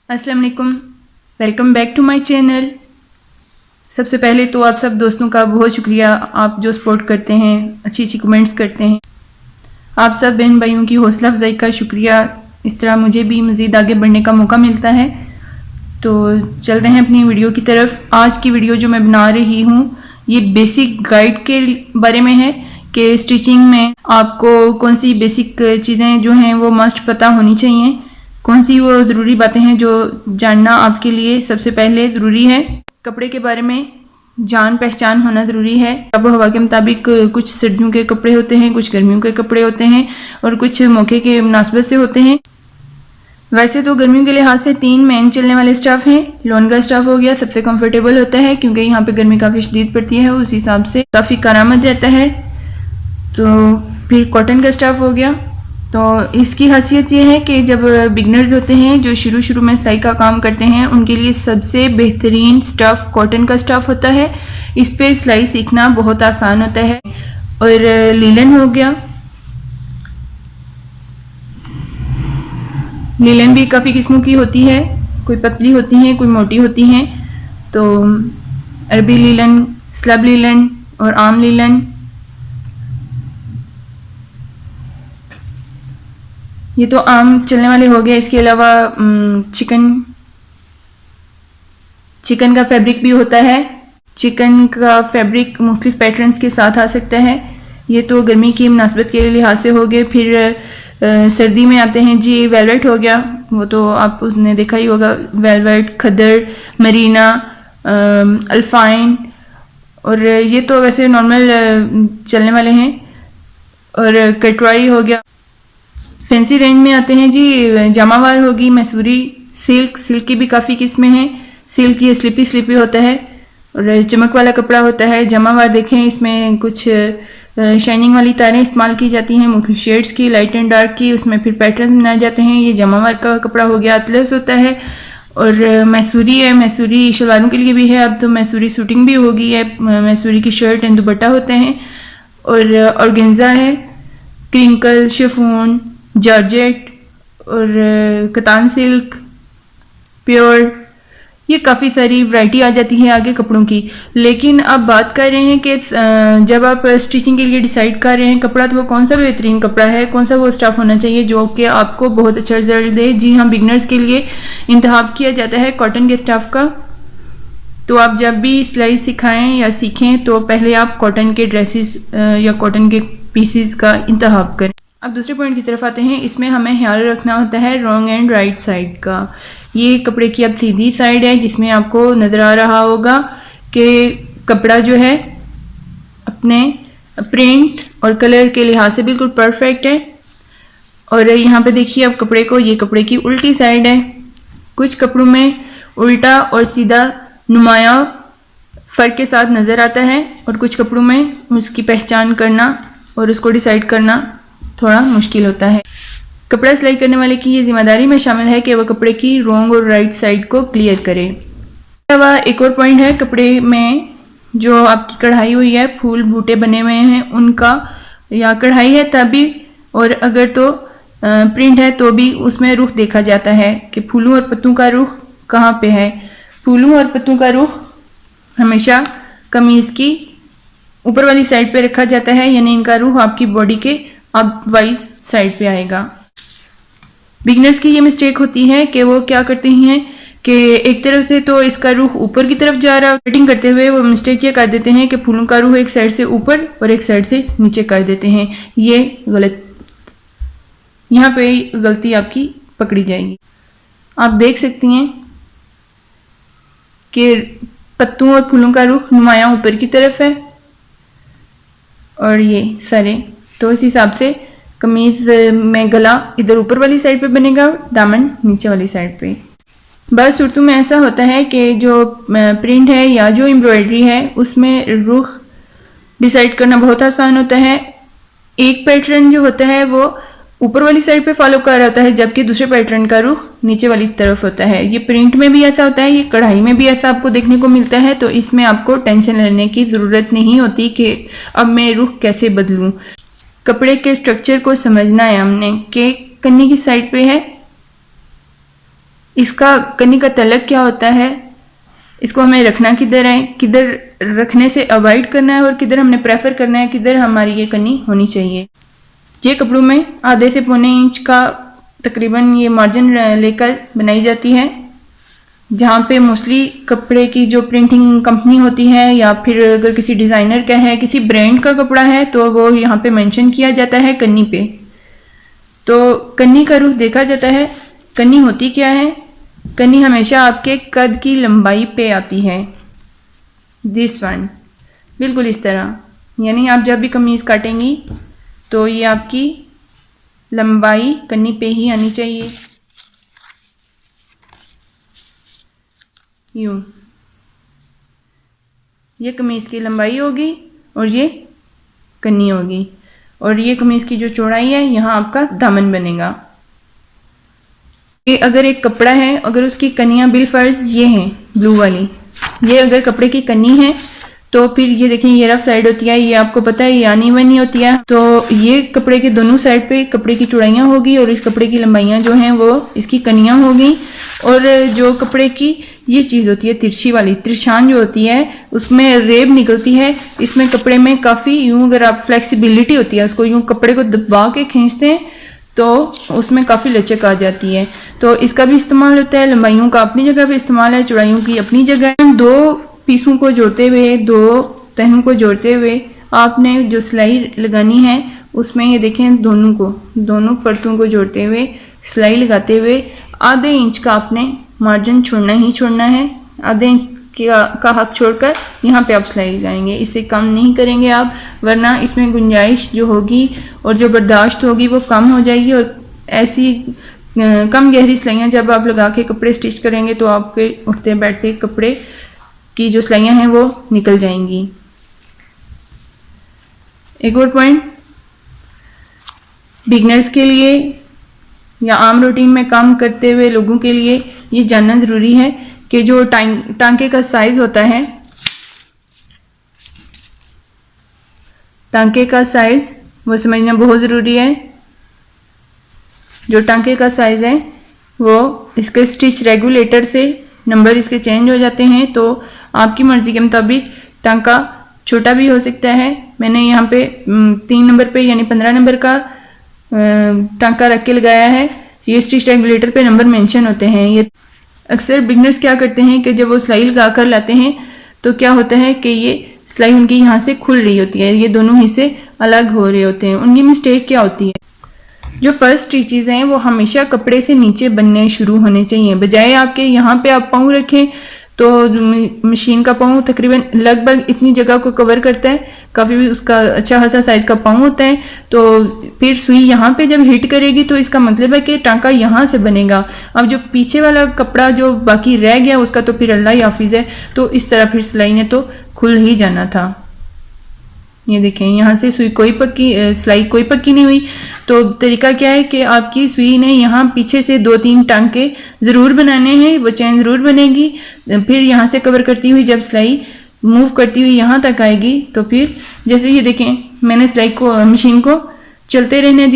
अस्सलाम वालेकुम, welcome back to my channel. सबसे पहले तो आप सब दोस्तों का बहुत शुक्रिया, आप जो सपोर्ट करते हैं, अच्छी अच्छी कमेंट्स करते हैं। आप सब बहन भाइयों की हौसला अफजाई का शुक्रिया। इस तरह मुझे भी मज़ीद आगे बढ़ने का मौका मिलता है। तो चलते हैं अपनी वीडियो की तरफ। आज की वीडियो जो मैं बना रही हूँ ये बेसिक गाइड के बारे में है कि स्टिचिंग में आपको कौन सी बेसिक चीज़ें जो हैं वो मस्ट पता होनी चाहिए, कौन सी वो ज़रूरी बातें हैं जो जानना आपके लिए सबसे पहले ज़रूरी है। कपड़े के बारे में जान पहचान होना ज़रूरी है। अब हवा के मुताबिक कुछ सर्दियों के कपड़े होते हैं, कुछ गर्मियों के कपड़े होते हैं और कुछ मौके के मुनासबत से होते हैं। वैसे तो गर्मियों के लिहाज से 3 मेन चलने वाले स्टफ़ हैं। लॉन का स्टफ़ हो गया, सबसे कंफर्टेबल होता है क्योंकि यहाँ पे गर्मी काफ़ी शदीद पड़ती है, उस हिसाब से काफ़ी करामद रहता है। तो फिर कॉटन का स्टफ़ हो गया। तो इसकी खासियत ये है कि जब बिगनर्स होते हैं जो शुरू में सिलाई का काम करते हैं उनके लिए सबसे बेहतरीन स्टफ़ कॉटन का स्टफ़ होता है। इस पे सिलाई सीखना बहुत आसान होता है। और लीलन हो गया, लीलन भी काफ़ी किस्मों की होती है, कोई पतली होती हैं, कोई मोटी होती हैं। तो अरबी लीलन, स्लब लीलन और आम लीलन, ये तो आम चलने वाले हो गए। इसके अलावा चिकन का फैब्रिक भी होता है। चिकन का फैब्रिक मुख्तलिफ पैटर्न्स के साथ आ सकता है। ये तो गर्मी की मुनासबत के लिहाज से हो गए। फिर सर्दी में आते हैं जी, वेलवेट हो गया, वो तो आप उसने देखा ही होगा। वेलवेट, खद्दर, मरीना, अल्फाइन, और ये तो वैसे नॉर्मल चलने वाले हैं। और कटवाई हो गया। फैंसी रेंज में आते हैं जी, जामावार होगी, मैसूरी, सिल्क की भी काफ़ी किस्में हैं। सिल्क ये स्लिपी होता है और चमक वाला कपड़ा होता है। जामावार देखें, इसमें कुछ शाइनिंग वाली तारें इस्तेमाल की जाती हैं, मुख्तलिफ शेड्स की, लाइट एंड डार्क की, उसमें फिर पैटर्न बनाए जाते हैं। ये जामावार का कपड़ा हो गया। अतलस होता है। और मैसूरी है, मैसूरी शलवारों के लिए भी है, अब तो मैसूरी सूटिंग भी हो गई है। मैसूरी की शर्ट एंड दुपट्टा होते हैं। और ऑर्गेन्जा है, क्रिंकल, शिफॉन, जॉर्जेट और कतान सिल्क, प्योर, ये काफ़ी सारी वैरायटी आ जाती है आगे कपड़ों की। लेकिन अब बात कर रहे हैं कि जब आप स्टिचिंग के लिए डिसाइड कर रहे हैं कपड़ा, तो वो कौन सा बेहतरीन कपड़ा है, कौन सा वो स्टफ़ होना चाहिए जो कि आपको बहुत अच्छा रिजल्ट दे। जी हाँ, बिगनर्स के लिए इंतखाब किया जाता है कॉटन के स्टफ़ का। तो आप जब भी सिलाई सिखाएं या सीखें तो पहले आप कॉटन के ड्रेसेस या कॉटन के पीसीस का इंतखाब करें। अब दूसरे पॉइंट की तरफ आते हैं। इसमें हमें ख्याल रखना होता है रॉन्ग एंड राइट साइड का। ये कपड़े की अब सीधी साइड है जिसमें आपको नज़र आ रहा होगा कि कपड़ा जो है अपने प्रिंट और कलर के लिहाज से बिल्कुल परफेक्ट है। और यहाँ पे देखिए अब कपड़े को, ये कपड़े की उल्टी साइड है। कुछ कपड़ों में उल्टा और सीधा नुमाया फ़र्क के साथ नज़र आता है और कुछ कपड़ों में उसकी पहचान करना और उसको डिसाइड करना थोड़ा मुश्किल होता है। कपड़ा सिलाई करने वाले की ये जिम्मेदारी में शामिल है कि वह कपड़े की रॉन्ग और राइट साइड को क्लियर करे। इसके अलावा एक और पॉइंट है, कपड़े में जो आपकी कढ़ाई हुई है, फूल बूटे बने हुए हैं उनका, या कढ़ाई है तभी, और अगर तो प्रिंट है तो भी उसमें रुख देखा जाता है कि फूलों और पत्तों का रुख कहाँ पे है। फूलों और पत्तों का रुख हमेशा कमीज़ की ऊपर वाली साइड पे रखा जाता है, यानी इनका रुख आपकी बॉडी के अब वाइज साइड पे आएगा। बिगनर्स की ये मिस्टेक होती है कि वो क्या करते हैं कि एक तरफ से तो इसका रुख ऊपर की तरफ जा रहा है, कटिंग करते हुए वो मिस्टेक ये कर देते हैं कि फूलों का रुख एक साइड से ऊपर और एक साइड से नीचे कर देते हैं। ये गलत, यहाँ पे गलती आपकी पकड़ी जाएगी। आप देख सकती हैं कि पत्तों और फूलों का रुख नुमाया ऊपर की तरफ है और ये सारे, तो इस हिसाब से कमीज़ में गला इधर ऊपर वाली साइड पे बनेगा, दामन नीचे वाली साइड पे। बस सूरतों में ऐसा होता है कि जो प्रिंट है या जो एम्ब्रॉयडरी है उसमें रुख डिसाइड करना बहुत आसान होता है। एक पैटर्न जो होता है वो ऊपर वाली साइड पे फॉलो कर रहा होता है, जबकि दूसरे पैटर्न का रुख नीचे वाली तरफ होता है। ये प्रिंट में भी ऐसा होता है, ये कढ़ाई में भी ऐसा आपको देखने को मिलता है। तो इसमें आपको टेंशन लेने की ज़रूरत नहीं होती कि अब मैं रुख कैसे बदलूँ। कपड़े के स्ट्रक्चर को समझना है हमने कि कन्नी की साइड पे है इसका कन्नी का तलक क्या होता है, इसको हमें रखना किधर है, किधर रखने से अवॉइड करना है और किधर हमने प्रेफर करना है, किधर हमारी ये कन्नी होनी चाहिए। ये कपड़ों में आधे से पौने इंच का तकरीबन ये मार्जिन लेकर बनाई जाती है, जहाँ पे मोस्टली कपड़े की जो प्रिंटिंग कंपनी होती है या फिर अगर किसी डिज़ाइनर का है, किसी ब्रांड का कपड़ा है तो वो यहाँ पे मेंशन किया जाता है कन्नी पे। तो कन्नी का रुख देखा जाता है। कन्नी होती क्या है, कन्नी हमेशा आपके कद की लंबाई पे आती है, दिस वन, बिल्कुल इस तरह। यानी आप जब भी कमीज़ काटेंगी तो ये आपकी लंबाई कन्नी पे ही आनी चाहिए, यूं। ये कमीज़ की लंबाई होगी और ये कन्नी होगी, और ये कमीज़ की जो चौड़ाई है यहाँ आपका दामन बनेगा। ये अगर एक कपड़ा है, अगर उसकी कन्नियाँ बिलफर्ज ये हैं ब्लू वाली, ये अगर कपड़े की कन्नी है तो फिर ये देखें ये रफ साइड होती है, ये आपको पता है ये आनी बनी होती है। तो ये कपड़े के दोनों साइड पे कपड़े की चौड़ाइयाँ होगी और इस कपड़े की लंबाइयाँ जो हैं वो इसकी कन्नियाँ होगी। और जो कपड़े की ये चीज़ होती है तिरछी वाली, तिरछान जो होती है उसमें रेब निकलती है। इसमें कपड़े में काफ़ी यूँ अगर आप फ्लेक्सिबिलिटी होती है, उसको यूँ कपड़े को दबा के खींचते हैं तो उसमें काफ़ी लचक आ जाती है। तो इसका भी इस्तेमाल होता है, लंबाइयों का अपनी जगह पे इस्तेमाल है, चौड़ाइयों की अपनी जगह। दो पीसों को जोड़ते हुए, दो तहों को जोड़ते हुए आपने जो सिलाई लगानी है उसमें ये देखें दोनों परतों को जोड़ते हुए सिलाई लगाते हुए आधे इंच का आपने मार्जिन छोड़ना ही छोड़ना है। आधे इंच का हक छोड़कर यहाँ पे आप सिलाई लगाएंगे, इससे कम नहीं करेंगे आप, वरना इसमें गुंजाइश जो होगी और जो बर्दाश्त होगी वो कम हो जाएगी। और ऐसी कम गहरी सिलाइयाँ जब आप लगा के कपड़े स्टिच करेंगे तो आपके उठते बैठते कपड़े की जो सिलाइयाँ हैं वो निकल जाएंगी। एक और पॉइंट बिगनर्स के लिए या आम रूटीन में काम करते हुए लोगों के लिए ये जानना ज़रूरी है कि जो टांके का साइज होता है, टांके का साइज वो समझना बहुत ज़रूरी है। जो टांके का साइज है वो इसके स्टिच रेगुलेटर से नंबर इसके चेंज हो जाते हैं, तो आपकी मर्जी के मुताबिक टांका छोटा भी हो सकता है। मैंने यहाँ पे 3 नंबर पे यानी 15 नंबर का टांका रख के लगाया है। ये स्टिच रेगुलेटर पे नंबर मेंशन होते हैं। ये अक्सर बिगनर्स क्या करते हैं कि जब वो सिलाई लगा कर लाते हैं तो क्या होता है कि ये सिलाई उनकी यहाँ से खुल रही होती है, ये दोनों हिस्से अलग हो रहे होते हैं। उनकी मिस्टेक क्या होती है, जो फर्स्ट स्टिचेस हैं वो हमेशा कपड़े से नीचे बनने शुरू होने चाहिए, बजाय आपके यहाँ पे आप पाँव रखें तो मशीन का पाँव तकरीबन लगभग इतनी जगह को कवर करता है, काफ़ी उसका अच्छा खासा साइज का पाँव होता है। तो फिर सुई यहाँ पे जब हिट करेगी तो इसका मतलब है कि टांका यहाँ से बनेगा। अब जो पीछे वाला कपड़ा जो बाकी रह गया उसका तो फिर अल्लाह ही हाफिज है, तो इस तरह फिर सिलाई ने तो खुल ही जाना था। ये देखें यहाँ से सुई कोई पक्की, सिलाई कोई पक्की नहीं हुई। तो तरीका क्या है कि आपकी सुई ने यहाँ पीछे से 2-3 टांके ज़रूर बनाने हैं, वो चैन ज़रूर बनेगी। फिर यहाँ से कवर करती हुई जब सिलाई मूव करती हुई यहाँ तक आएगी तो फिर जैसे ये देखें मैंने सिलाई को मशीन को चलते रहने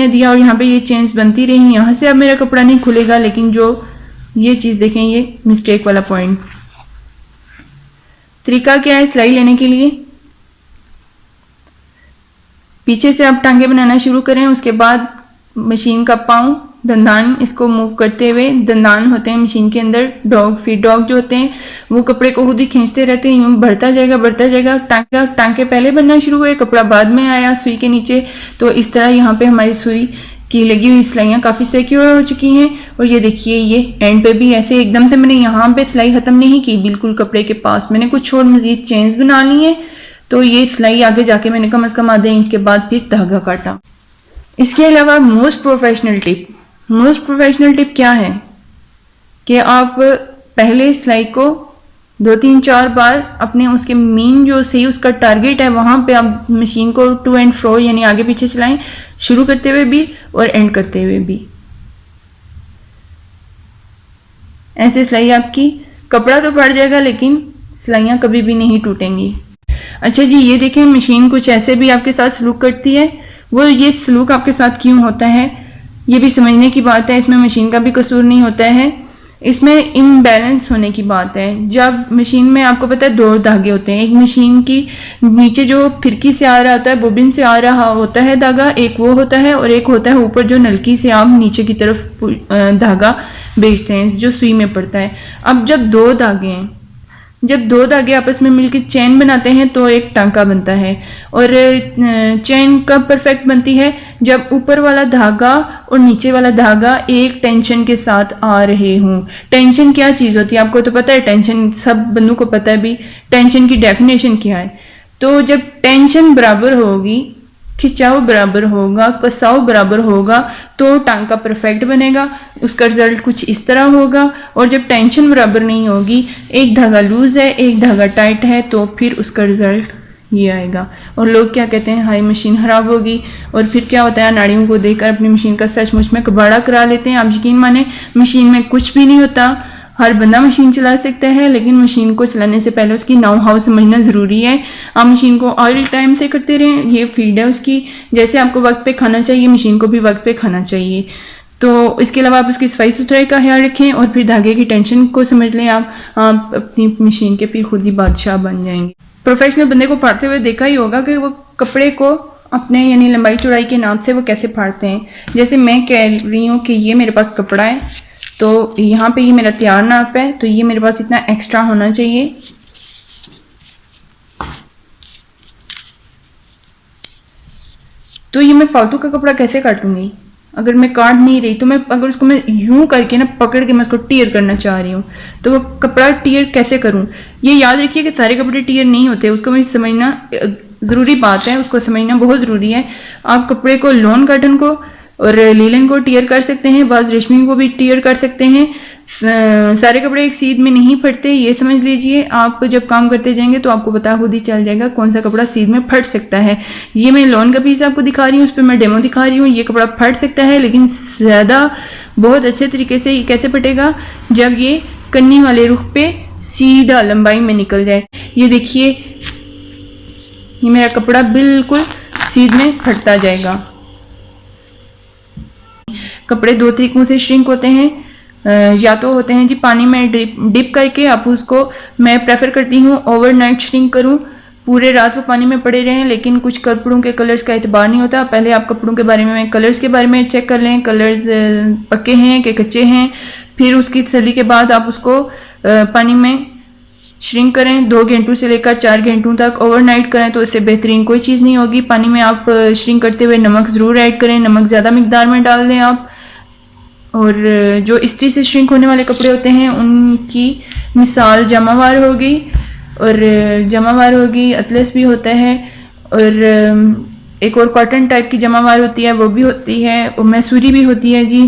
दिया और यहाँ पे ये चेन्स बनती रही। यहाँ से अब मेरा कपड़ा नहीं खुलेगा, लेकिन जो ये चीज़ देखें ये मिस्टेक वाला पॉइंट। तरीका क्या है सिलाई लेने के लिए, पीछे से आप टांगे बनाना शुरू करें, उसके बाद मशीन का पाँव दंदान इसको मूव करते हुए, दंदान होते हैं मशीन के अंदर, डॉग फीड डॉग जो होते हैं वो कपड़े को खुद ही खींचते रहते हैं, यूँ बढ़ता जाएगा। टांके पहले बनना शुरू हुए, कपड़ा बाद में आया सुई के नीचे। तो इस तरह यहाँ पे हमारी सुई की लगी हुई सिलाइयाँ काफ़ी सिक्योर हो चुकी हैं। और ये देखिए ये एंड पे भी ऐसे एकदम से मैंने यहाँ पे सिलाई ख़त्म नहीं की, बिल्कुल कपड़े के पास मैंने कुछ और मज़ीद चेन्स बना ली हैं। तो ये सिलाई आगे जाके मैंने कम से कम आधे इंच के बाद फिर धागा काटा। इसके अलावा मोस्ट प्रोफेशनल टिप क्या है कि आप पहले सिलाई को 2-3-4 बार अपने उसके मीन जो सही उसका टारगेट है वहां पे आप मशीन को टू एंड फ्रो यानी आगे पीछे चलाएं, शुरू करते हुए भी और एंड करते हुए भी। ऐसे सिलाई आपकी कपड़ा तो बढ़ जाएगा लेकिन सिलाइयाँ कभी भी नहीं टूटेंगी। अच्छा जी, ये देखें मशीन कुछ ऐसे भी आपके साथ सलूक करती है। वो ये सलूक आपके साथ क्यों होता है ये भी समझने की बात है, इसमें मशीन का भी कसूर नहीं होता है। इसमें इम्बैलेंस होने की बात है। जब मशीन में आपको पता है 2 धागे होते हैं, एक मशीन की नीचे जो फिरकी से आ रहा होता है, बोबिन से आ रहा होता है धागा, एक वो होता है, और एक होता है ऊपर जो नलकी से आप नीचे की तरफ धागा भेजते हैं जो सुई में पड़ता है। अब जब 2 धागे हैं, जब 2 धागे आपस में मिलकर चेन बनाते हैं तो एक टांका बनता है। और चेन कब परफेक्ट बनती है? जब ऊपर वाला धागा और नीचे वाला धागा एक टेंशन के साथ आ रहे हों। टेंशन क्या चीज़ होती है आपको तो पता है, टेंशन सब बंदों को पता है भी टेंशन की डेफिनेशन क्या है। तो जब टेंशन बराबर होगी, खिंचाव बराबर होगा, कसाव बराबर होगा, तो टांका परफेक्ट बनेगा। उसका रिजल्ट कुछ इस तरह होगा। और जब टेंशन बराबर नहीं होगी, एक धागा लूज है, एक धागा टाइट है, तो फिर उसका रिजल्ट ये आएगा। और लोग क्या कहते हैं, हाई मशीन खराब होगी। और फिर क्या होता है, नाड़ियों को देखकर अपनी मशीन का सचमुच में कबाड़ा करा लेते हैं। आप यकीन माने मशीन में कुछ भी नहीं होता। हर बंदा मशीन चला सकता है, लेकिन मशीन को चलाने से पहले उसकी नौ हाउ समझना ज़रूरी है। आप मशीन को ऑयल टाइम से करते रहें, ये फीड है उसकी। जैसे आपको वक्त पे खाना चाहिए, मशीन को भी वक्त पे खाना चाहिए। तो इसके अलावा आप उसकी सफाई सुथराई का ख्याल रखें, और फिर धागे की टेंशन को समझ लें। आप अपनी मशीन के फिर खुद ही बादशाह बन जाएंगे। प्रोफेशनल बंदे को फाड़ते हुए देखा ही होगा कि वो कपड़े को अपने यानी लंबाई चौड़ाई के नाप से वो कैसे फाड़ते हैं। जैसे मैं कह रही हूँ कि ये मेरे पास कपड़ा है, तो यहाँ पे ये मेरा तैयार नाप है, तो ये मेरे पास इतना एक्स्ट्रा होना चाहिए। तो ये मैं फालतू का कपड़ा कैसे काटूंगी? अगर मैं काट नहीं रही तो मैं अगर उसको मैं यूं करके ना पकड़ के मैं उसको टीयर करना चाह रही हूँ, तो वो कपड़ा टीयर कैसे करूँ? ये याद रखिए कि सारे कपड़े टीयर नहीं होते, उसको मैं समझना ज़रूरी बात है, उसको समझना बहुत ज़रूरी है। आप कपड़े को लॉन कॉटन को और लीलन को टीयर कर सकते हैं, बाज रेशमी को भी टीयर कर सकते हैं। सारे कपड़े एक सीध में नहीं फटते, ये समझ लीजिए। आप जब काम करते जाएंगे तो आपको पता खुद ही चल जाएगा कौन सा कपड़ा सीध में फट सकता है। ये मैं लॉन का पीस आपको दिखा रही हूँ, उस पर मैं डेमो दिखा रही हूँ। ये कपड़ा फट सकता है, लेकिन ज़्यादा बहुत अच्छे तरीके से कैसे फटेगा? जब ये कन्नी वाले रुख पे सीधा लंबाई में निकल जाए। ये देखिए, ये मेरा कपड़ा बिल्कुल सीध में फटता जाएगा। कपड़े 2 तरीकों से श्रिंक होते हैं, या तो होते हैं जी पानी में डिप करके। आप उसको, मैं प्रेफर करती हूँ ओवरनाइट श्रिंक करूँ, पूरे रात वो पानी में पड़े रहें। लेकिन कुछ कपड़ों के कलर्स का एतबार नहीं होता। पहले आप कपड़ों के बारे में, कलर्स के बारे में चेक कर लें, कलर्स पक्के हैं कि कच्चे हैं। फिर उसकी तसल्ली के बाद आप उसको पानी में श्रिंक करें। 2 घंटों से लेकर 4 घंटों तक ओवरनाइट करें तो इससे बेहतरीन कोई चीज़ नहीं होगी। पानी में आप श्रिंक करते हुए नमक ज़रूर ऐड करें, नमक ज़्यादा मिकदार में डाल दें आप। और जो इस्त्री से श्रिंक होने वाले कपड़े होते हैं उनकी मिसाल जमावार होगी, और जमावार होगी, अतलस भी होता है, और एक और कॉटन टाइप की जमावार होती है, वो भी होती है, और मैसूरी भी होती है जी।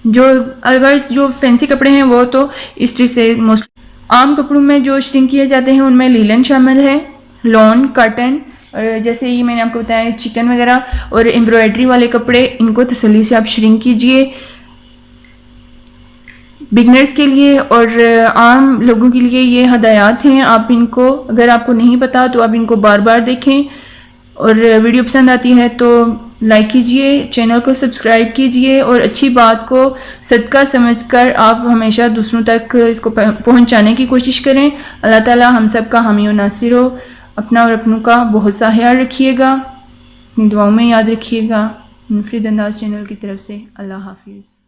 जो अगर जो फैंसी कपड़े हैं वो तो इस्त्री से मोस्ट। आम कपड़ों में जो श्रिंक किए जाते हैं उनमें लीलन शामिल है, लॉन, कॉटन, और जैसे ये मैंने आपको बताया चिकन वगैरह, और एम्ब्रॉयडरी वाले कपड़े, इनको तसल्ली से आप श्रिंक कीजिए। बिगनर्स के लिए और आम लोगों के लिए ये हदायत हैं। आप इनको, अगर आपको नहीं पता तो आप इनको बार बार देखें। और वीडियो पसंद आती है तो लाइक कीजिए, चैनल को सब्सक्राइब कीजिए, और अच्छी बात को सदका समझकर आप हमेशा दूसरों तक इसको पहुंचाने की कोशिश करें। अल्लाह ताला हम सब का हामी और नासिर हो। अपना और अपनों का बहुत सा ख्याल रखिएगा, अपनी दुआओं में याद रखिएगा। मुनफरिद अंदाज चैनल की तरफ से अल्लाह हाफिज़।